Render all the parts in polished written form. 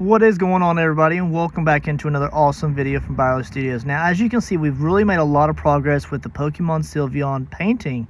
What is going on, everybody, and welcome back into another awesome video from Finalizing Studios. Now, as you can see, we've really made a lot of progress with the Pokemon Sylveon painting.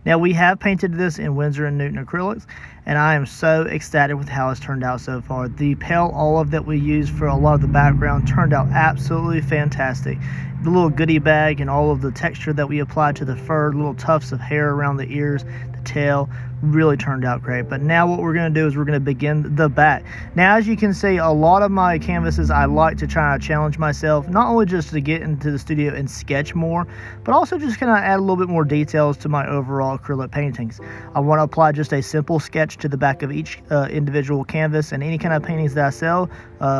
Now, we have painted this in Winsor & Newton acrylics, and I am so ecstatic with how it's turned out so far. The pale olive that we used for a lot of the background turned out absolutely fantastic. The little goodie bag and all of the texture that we applied to the fur, little tufts of hair around the ears, the tail, really turned out great. But now what we're going to do is we're going to begin the back. Now, as you can see, a lot of my canvases, I like to try to challenge myself, not only just to get into the studio and sketch more, but also just kind of add a little bit more details to my overall acrylic paintings. I want to apply just a simple sketch to the back of each individual canvas, and any kind of paintings that I sell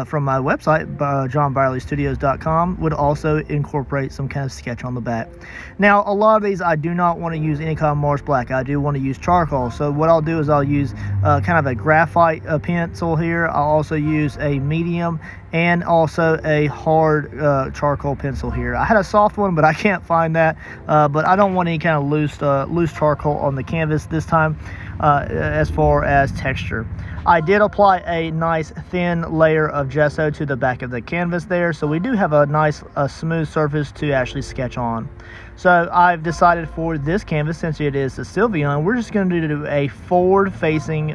from my website, johnbyerlystudios.com, would also incorporate some kind of sketch on the back. Now, a lot of these I do not want to use any kind of Mars black. I do want to use charcoal. So what I'll do is I'll use kind of a graphite pencil here. I'll also use a medium and also a hard charcoal pencil here. I had a soft one, but I can't find that. But I don't want any kind of loose charcoal on the canvas this time as far as texture. I did apply a nice thin layer of gesso to the back of the canvas there, so we do have a nice smooth surface to actually sketch on. So I've decided for this canvas, since it is a Sylveon, we're just going to do a forward-facing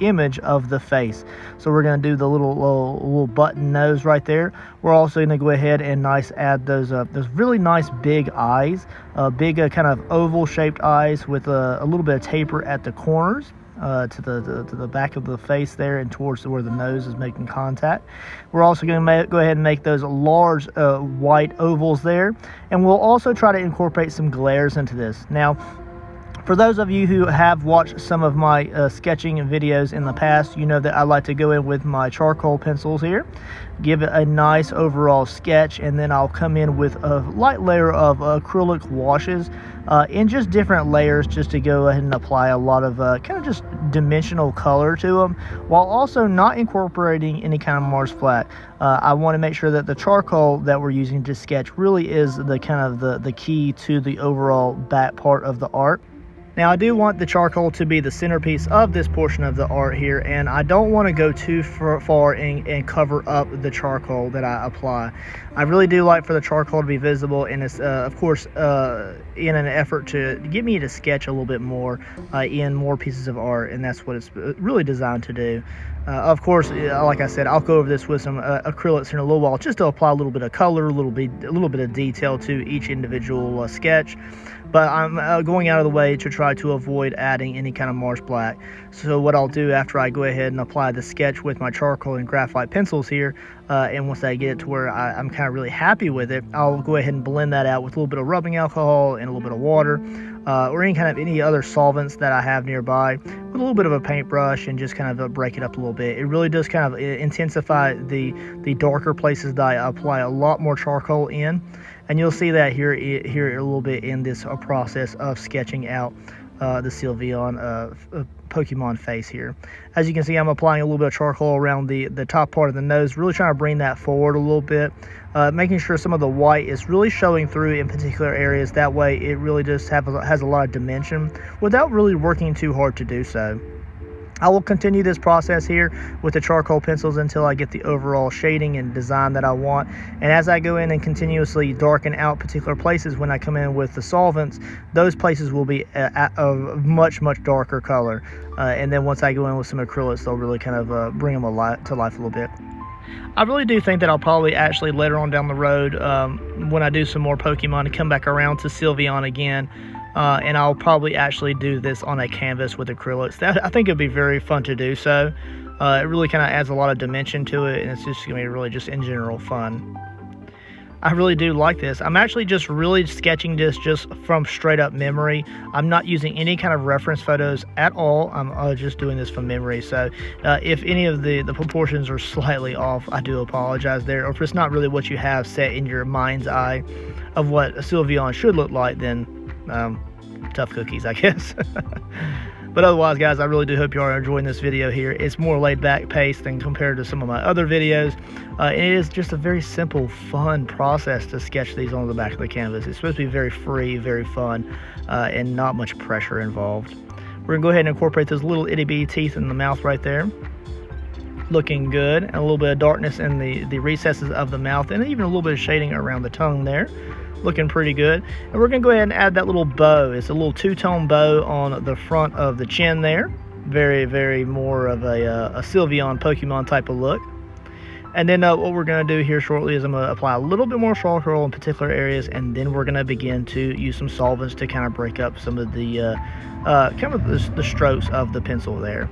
image of the face. So we're going to do the little button nose right there. We're also going to go ahead and add those really nice big eyes, big kind of oval-shaped eyes with a little bit of taper at the corners. To the back of the face there and towards where the nose is making contact. We're also going to go ahead and make those large white ovals there, and we'll also try to incorporate some glares into this. Now, for those of you who have watched some of my sketching videos in the past, you know that I like to go in with my charcoal pencils here, give it a nice overall sketch, and then I'll come in with a light layer of acrylic washes in just different layers, just to go ahead and apply a lot of kind of just dimensional color to them, while also not incorporating any kind of Mars flat. I want to make sure that the charcoal that we're using to sketch really is the kind of the key to the overall back part of the art. Now, I do want the charcoal to be the centerpiece of this portion of the art here, and I don't want to go too far and cover up the charcoal that I apply. I really do like for the charcoal to be visible, and it's of course in an effort to get me to sketch a little bit more in more pieces of art, and that's what it's really designed to do. Of course, like I said, I'll go over this with some acrylics in a little while, just to apply a little bit of color, a little bit of detail to each individual sketch. But I'm going out of the way to try to avoid adding any kind of Mars black. So what I'll do after I go ahead and apply the sketch with my charcoal and graphite pencils here, and once I get it to where I'm kind of really happy with it, I'll go ahead and blend that out with a little bit of rubbing alcohol and a little bit of water, or any other solvents that I have nearby, with a little bit of a paintbrush, and just kind of break it up a little bit. It really does kind of intensify the darker places that I apply a lot more charcoal in, and you'll see that here a little bit in this process of sketching out the Sylveon Pokemon face here. As you can see, I'm applying a little bit of charcoal around the top part of the nose, really trying to bring that forward a little bit, making sure some of the white is really showing through in particular areas. That way it really just has a lot of dimension without really working too hard to do so. I will continue this process here with the charcoal pencils until I get the overall shading and design that I want. And as I go in and continuously darken out particular places when I come in with the solvents, those places will be a much darker color. And then once I go in with some acrylics, they'll really kind of bring them to life a little bit. I really do think that I'll probably actually later on down the road, when I do some more Pokemon, to come back around to Sylveon again. And I'll probably actually do this on a canvas with acrylics. I think it'd be very fun to do so. It really kind of adds a lot of dimension to it, and it's just going to be really just in general fun. I really do like this. I'm actually just really sketching this just from straight up memory. I'm not using any kind of reference photos at all. I'm just doing this from memory. So if any of the proportions are slightly off, I do apologize there. Or if it's not really what you have set in your mind's eye of what a Sylveon should look like, then tough cookies, I guess. But otherwise, guys, I really do hope you are enjoying this video here. It's more laid back pace than compared to some of my other videos. It is just a very simple, fun process to sketch these on the back of the canvas. It's supposed to be very free, very fun, and not much pressure involved. We're going to go ahead and incorporate those little itty bitty teeth in the mouth right there. Looking good, and a little bit of darkness in the recesses of the mouth, and even a little bit of shading around the tongue there. Looking pretty good. And we're going to go ahead and add that little bow. It's a little two-tone bow on the front of the chin there. Very, very more of a Sylveon Pokemon type of look. And then what we're going to do here shortly is I'm going to apply a little bit more charcoal in particular areas, and then we're going to begin to use some solvents to kind of break up some of the the strokes of the pencil there.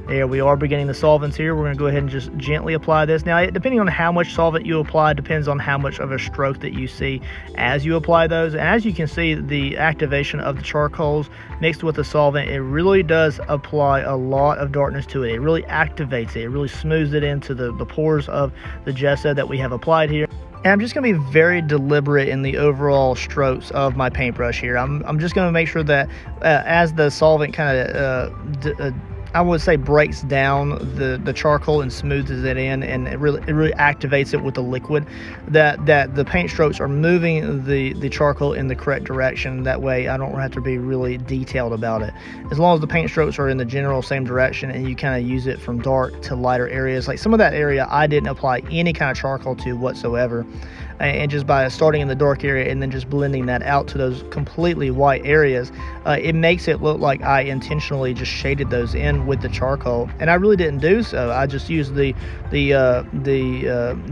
There we are beginning the solvents here. We're going to go ahead and just gently apply this. Now, depending on how much solvent you apply, depends on how much of a stroke that you see as you apply those. And as you can see, the activation of the charcoals mixed with the solvent, it really does apply a lot of darkness to it. It really activates it. It really smooths it into the pores of the gesso that we have applied here. And I'm just going to be very deliberate in the overall strokes of my paintbrush here. I'm just going to make sure that as the solvent kind of I would say breaks down the charcoal and smooths it in, and it really activates it with the liquid, that the paint strokes are moving the charcoal in the correct direction. That way I don't have to be really detailed about it. As long as the paint strokes are in the general same direction and you kind of use it from dark to lighter areas. Like some of that area I didn't apply any kind of charcoal to whatsoever, and just by starting in the dark area and then just blending that out to those completely white areas, it makes it look like I intentionally just shaded those in with the charcoal, and I really didn't do so. I just used the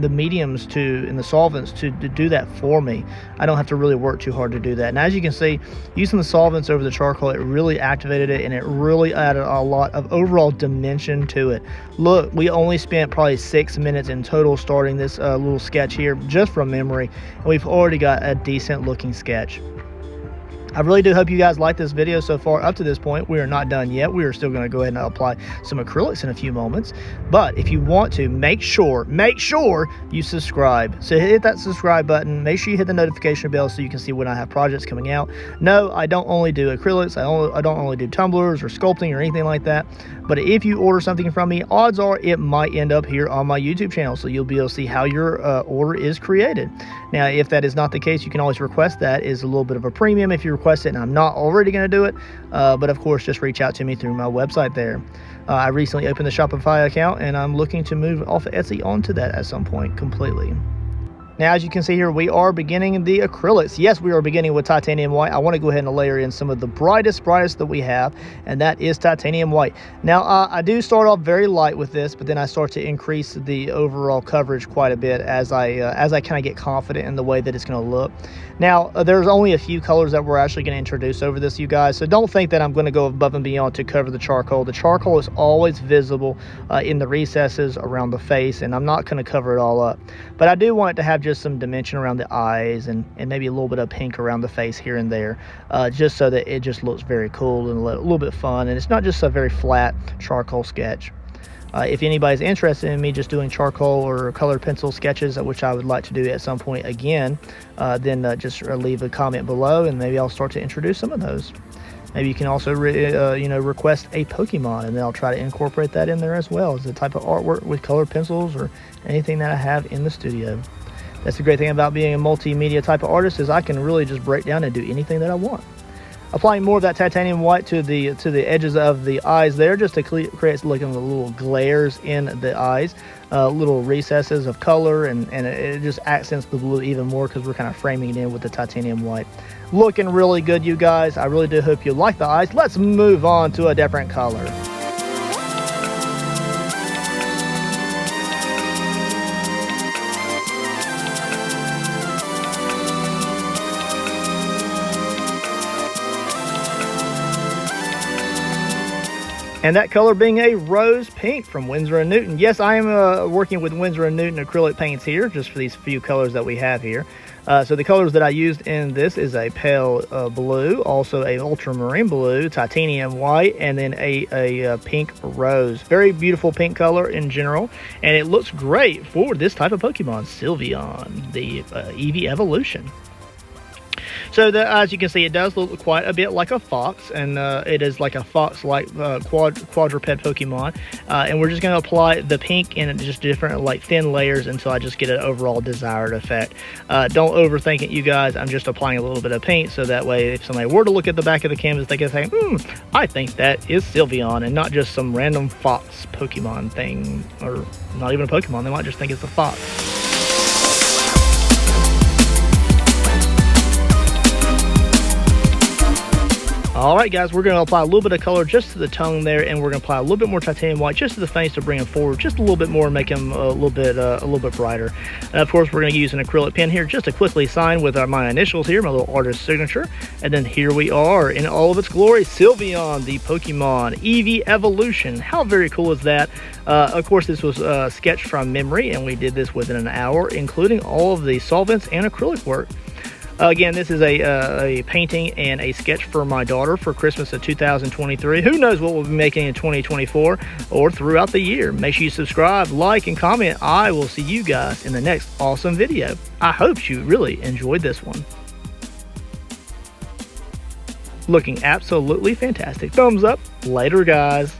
mediums and the solvents to do that for me. I don't have to really work too hard to do that. And as you can see, using the solvents over the charcoal, it really activated it, and it really added a lot of overall dimension to it. Look, we only spent probably 6 minutes in total starting this little sketch here just from memory, and we've already got a decent looking sketch. I really do hope you guys like this video so far up to this point. We are not done yet. We are still going to go ahead and apply some acrylics in a few moments. But if you want to, make sure you subscribe. So hit that subscribe button. Make sure you hit the notification bell so you can see when I have projects coming out. No, I don't only do acrylics. I don't only do tumblers or sculpting or anything like that. But if you order something from me, odds are it might end up here on my YouTube channel. So you'll be able to see how your order is created. Now, if that is not the case, you can always request that. It's a little bit of a premium if you request it, and I'm not already going to do it. But of course, just reach out to me through my website there. I recently opened the Shopify account, and I'm looking to move off of Etsy onto that at some point completely. Now, as you can see here, we are beginning the acrylics. Yes, we are beginning with titanium white. I want to go ahead and layer in some of the brightest that we have, and that is titanium white. Now, I do start off very light with this, but then I start to increase the overall coverage quite a bit as I kind of get confident in the way that it's going to look. Now, there's only a few colors that we're actually going to introduce over this, you guys, so don't think that I'm going to go above and beyond to cover the charcoal. The charcoal is always visible in the recesses around the face, and I'm not going to cover it all up. But I do want it to have just some dimension around the eyes and maybe a little bit of pink around the face here and there, just so that it just looks very cool and a little bit fun, and it's not just a very flat charcoal sketch. If anybody's interested in me just doing charcoal or colored pencil sketches, which I would like to do at some point again, then just leave a comment below, and maybe I'll start to introduce some of those. Maybe you can also request a Pokemon, and then I'll try to incorporate that in there as well as a type of artwork with colored pencils or anything that I have in the studio. That's the great thing about being a multimedia type of artist, is I can really just break down and do anything that I want. Applying more of that titanium white to the edges of the eyes there, just to create looking little glares in the eyes, little recesses of color, and it just accents the blue even more because we're kind of framing it in with the titanium white. Looking really good, you guys. I really do hope you like the eyes. Let's move on to a different color. And that color being a rose pink from Winsor & Newton. Yes, I am working with Winsor & Newton acrylic paints here, just for these few colors that we have here. So the colors that I used in this is a pale blue, also a ultramarine blue, titanium white, and then a pink rose. Very beautiful pink color in general, and it looks great for this type of Pokemon, Sylveon, the Eevee evolution. So that, as you can see, it does look quite a bit like a fox, and it is like a fox-like quadruped Pokemon. And we're just going to apply the pink in just different like thin layers until I just get an overall desired effect. Don't overthink it, you guys. I'm just applying a little bit of paint, so that way if somebody were to look at the back of the canvas, they can say, I think that is Sylveon, and not just some random fox Pokemon thing, or not even a Pokemon. They might just think it's a fox. Alright guys, we're going to apply a little bit of color just to the tongue there, and we're going to apply a little bit more titanium white just to the face to bring them forward just a little bit more and make them a little bit brighter. And of course, we're going to use an acrylic pen here just to quickly sign with my initials here, my little artist signature. And then here we are in all of its glory, Sylveon, the Pokemon Eevee evolution. How very cool is that? Of course, this was sketched from memory, and we did this within an hour, including all of the solvents and acrylic work. Again, this is a painting and a sketch for my daughter for Christmas of 2023. Who knows what we'll be making in 2024 or throughout the year. Make sure you subscribe, like, and comment. I will see you guys in the next awesome video. I hope you really enjoyed this one. Looking absolutely fantastic. Thumbs up. Later, guys.